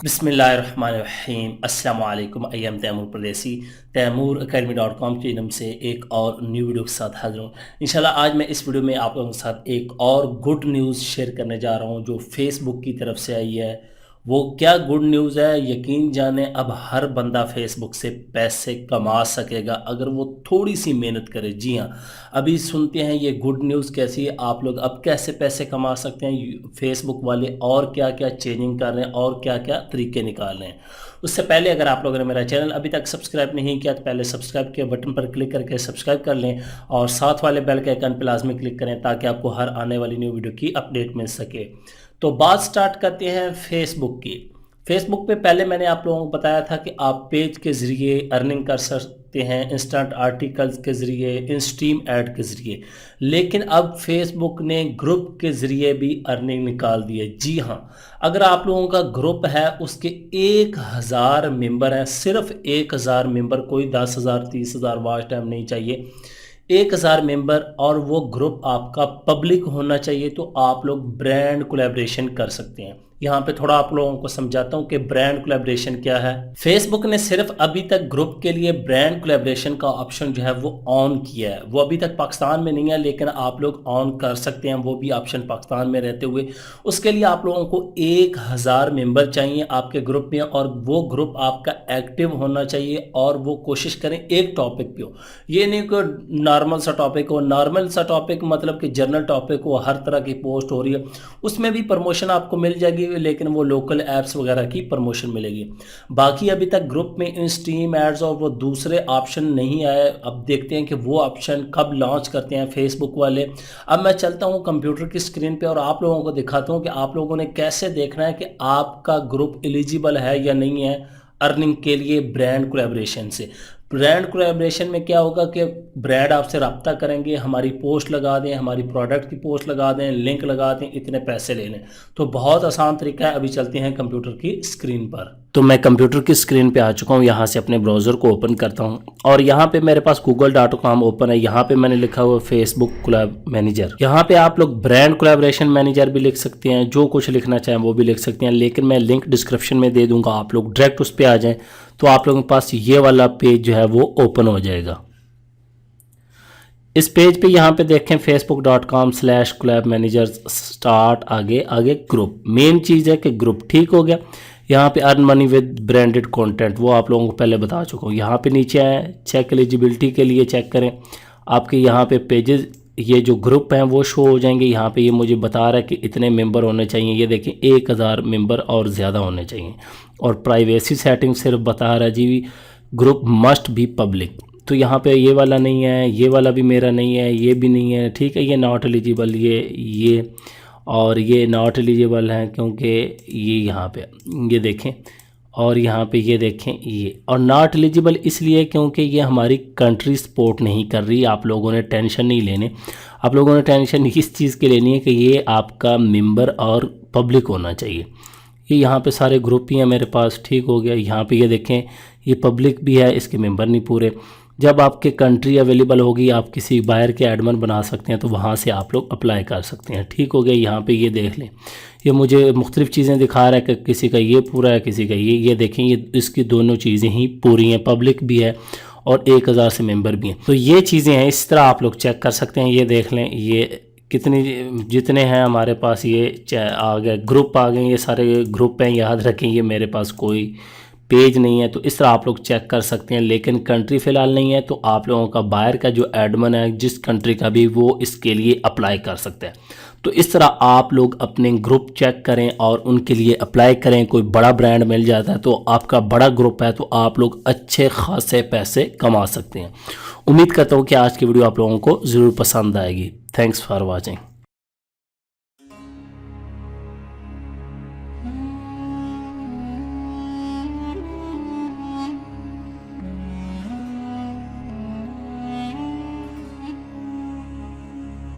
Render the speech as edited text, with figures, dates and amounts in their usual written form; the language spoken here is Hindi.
बिस्मिल्लाहिर्रहमानिर्रहीम अस्सलाम वालेकुम। आई एम तैमूर परदेसी। तैमूर academy.com के नाम से एक और न्यू वीडियो के साथ हाजिर हूँ। इंशाल्लाह आज मैं इस वीडियो में आप लोगों के साथ एक और गुड न्यूज़ शेयर करने जा रहा हूँ जो फेसबुक की तरफ से आई है। वो क्या गुड न्यूज़ है, यकीन जाने अब हर बंदा फेसबुक से पैसे कमा सकेगा अगर वो थोड़ी सी मेहनत करे। जी हाँ, अभी सुनते हैं ये गुड न्यूज़ कैसी है, आप लोग अब कैसे पैसे कमा सकते हैं फेसबुक वाले, और क्या क्या चेंजिंग कर रहे हैं और क्या क्या तरीके निकाल रहे हैं। उससे पहले अगर आप लोगों ने मेरा चैनल अभी तक सब्सक्राइब नहीं किया तो पहले सब्सक्राइब के बटन पर क्लिक करके सब्सक्राइब कर लें और साथ वाले बेल के आइकन पर लाजमी क्लिक करें ताकि आपको हर आने वाली न्यू वीडियो की अपडेट मिल सके। तो बात स्टार्ट करते हैं फेसबुक की। फेसबुक पे पहले मैंने आप लोगों को बताया था कि आप पेज के ज़रिए अर्निंग कर सकते हैं, इंस्टेंट आर्टिकल्स के ज़रिए, इंस्ट्रीम ऐड के ज़रिए। लेकिन अब फेसबुक ने ग्रुप के ज़रिए भी अर्निंग निकाल दी है। जी हाँ, अगर आप लोगों का ग्रुप है उसके 1000 मेंबर हैं, सिर्फ 1000 मेंबर, कोई 10,000 30,000 वॉच टाइम नहीं चाहिए, 1000 मेंबर, और वो ग्रुप आपका पब्लिक होना चाहिए तो आप लोग ब्रांड कोलैबोरेशन कर सकते हैं। यहाँ पे थोड़ा आप लोगों को समझाता हूँ कि ब्रांड कोलैबोरेशन क्या है। फेसबुक ने सिर्फ अभी तक ग्रुप के लिए ब्रांड कोलैबोरेशन का ऑप्शन जो है वो ऑन किया है। वो अभी तक पाकिस्तान में नहीं है लेकिन आप लोग ऑन कर सकते हैं, वो भी ऑप्शन पाकिस्तान में रहते हुए। उसके लिए आप लोगों को 1000 मेंबर चाहिए आपके ग्रुप में, और वो ग्रुप आपका एक्टिव होना चाहिए, और वो कोशिश करें एक टॉपिक पे हो। ये नहीं कि नॉर्मल सा टॉपिक हो। नॉर्मल सा टॉपिक मतलब कि जनरल टॉपिक हो, हर तरह की पोस्ट हो रही है, उसमें भी प्रमोशन आपको मिल जाएगी लेकिन वो लोकल ऐप्स वगैरह की प्रमोशन मिलेगी। बाकी अभी तक ग्रुप में इन स्ट्रीम एड्स और वो दूसरे ऑप्शन नहीं आए। अब देखते हैं कि वो ऑप्शन कब लॉन्च करते हैं फेसबुक वाले। अब मैं चलता हूँ कंप्यूटर की स्क्रीन पे और आप लोगों को दिखाता हूँ कि आप लोगों ने कैसे देखना है कि आपका ग्रुप एलिजिबल है या नहीं है अर्निंग के लिए ब्रांड कोलैबोरेशन से। ब्रांड कोलैबोरेशन में क्या होगा कि ब्रांड आपसे रब्ता करेंगे, हमारी पोस्ट लगा दें, हमारी प्रोडक्ट की पोस्ट लगा दें, लिंक लगा दें, इतने पैसे ले लें। तो बहुत आसान तरीका है। अभी चलते हैं कंप्यूटर की स्क्रीन पर। तो मैं कंप्यूटर की स्क्रीन पे आ चुका हूँ, यहाँ से अपने ब्राउज़र को ओपन करता हूँ और यहाँ पे मेरे पास google.com ओपन है। यहाँ पे मैंने लिखा हुआ फेसबुक कोलैब मैनेजर। यहाँ पे आप लोग ब्रांड कोलैबोरेशन मैनेजर भी लिख सकते हैं, जो कुछ लिखना चाहें वो भी लिख सकते हैं, लेकिन मैं लिंक डिस्क्रिप्शन में दे दूँगा, आप लोग डायरेक्ट उस पर आ जाएँ तो आप लोगों के पास ये वाला पेज जो है वो ओपन हो जाएगा। इस पेज पे यहाँ पे देखें facebook.com/कोलैब मैनेजर स्टार्ट, आगे आगे ग्रुप। मेन चीज़ है कि ग्रुप ठीक हो गया। यहाँ पे earn money with branded content, वो आप लोगों को पहले बता चुका हूँ। यहाँ पे नीचे आए, चेक एलिजिबिलिटी के लिए चेक करें। आपके यहाँ पे पेजेस, ये जो ग्रुप हैं वो शो हो जाएंगे। यहाँ पे ये मुझे बता रहा है कि इतने मेंबर होने चाहिए, ये देखें 1000 मेंबर और ज़्यादा होने चाहिए। और प्राइवेसी सेटिंग सिर्फ बता रहा है जी ग्रुप मस्ट बी पब्लिक। तो यहाँ पे ये वाला नहीं है, ये वाला भी मेरा नहीं है, ये भी नहीं है, ठीक है। ये नॉट एलिजिबल, ये और ये नॉट एलिजिबल हैं क्योंकि ये यहाँ पे ये देखें, और यहाँ पे ये देखें ये, और नॉट एलिजिबल इसलिए क्योंकि ये हमारी कंट्री सपोर्ट नहीं कर रही। आप लोगों ने टेंशन नहीं लेने, आप लोगों ने टेंशन इस चीज़ की लेनी है कि ये आपका मेंबर और पब्लिक होना चाहिए। ये यहाँ पे सारे ग्रुप ही हैं मेरे पास, ठीक हो गया। यहाँ पे ये देखें ये पब्लिक भी है, इसके मेंबर नहीं पूरे। जब आपके कंट्री अवेलेबल होगी, आप किसी बाहर के एडमन बना सकते हैं तो वहाँ से आप लोग अप्लाई कर सकते हैं, ठीक हो गया। यहाँ पे ये देख लें, ये मुझे मुख्तलिफ़ चीज़ें दिखा रहा है कि किसी का ये पूरा है, किसी का ये देखें, ये इसकी दोनों चीज़ें ही पूरी हैं, पब्लिक भी है और 1000 से मेंबर भी हैं। तो ये चीज़ें हैं, इस तरह आप लोग चेक कर सकते हैं। ये देख लें, ये कितनी जितने हैं हमारे पास, ये आ गए ग्रुप आ गए, ये सारे ग्रुप हैं। याद रखें ये मेरे पास कोई पेज नहीं है, तो इस तरह आप लोग चेक कर सकते हैं। लेकिन कंट्री फ़िलहाल नहीं है तो आप लोगों का बाहर का जो एडमन है जिस कंट्री का भी, वो इसके लिए अप्लाई कर सकते हैं। तो इस तरह आप लोग अपने ग्रुप चेक करें और उनके लिए अप्लाई करें। कोई बड़ा ब्रांड मिल जाता है तो आपका बड़ा ग्रुप है तो आप लोग अच्छे खासे पैसे कमा सकते हैं। उम्मीद करता हूँ कि आज की वीडियो आप लोगों को ज़रूर पसंद आएगी। Thanks for watching.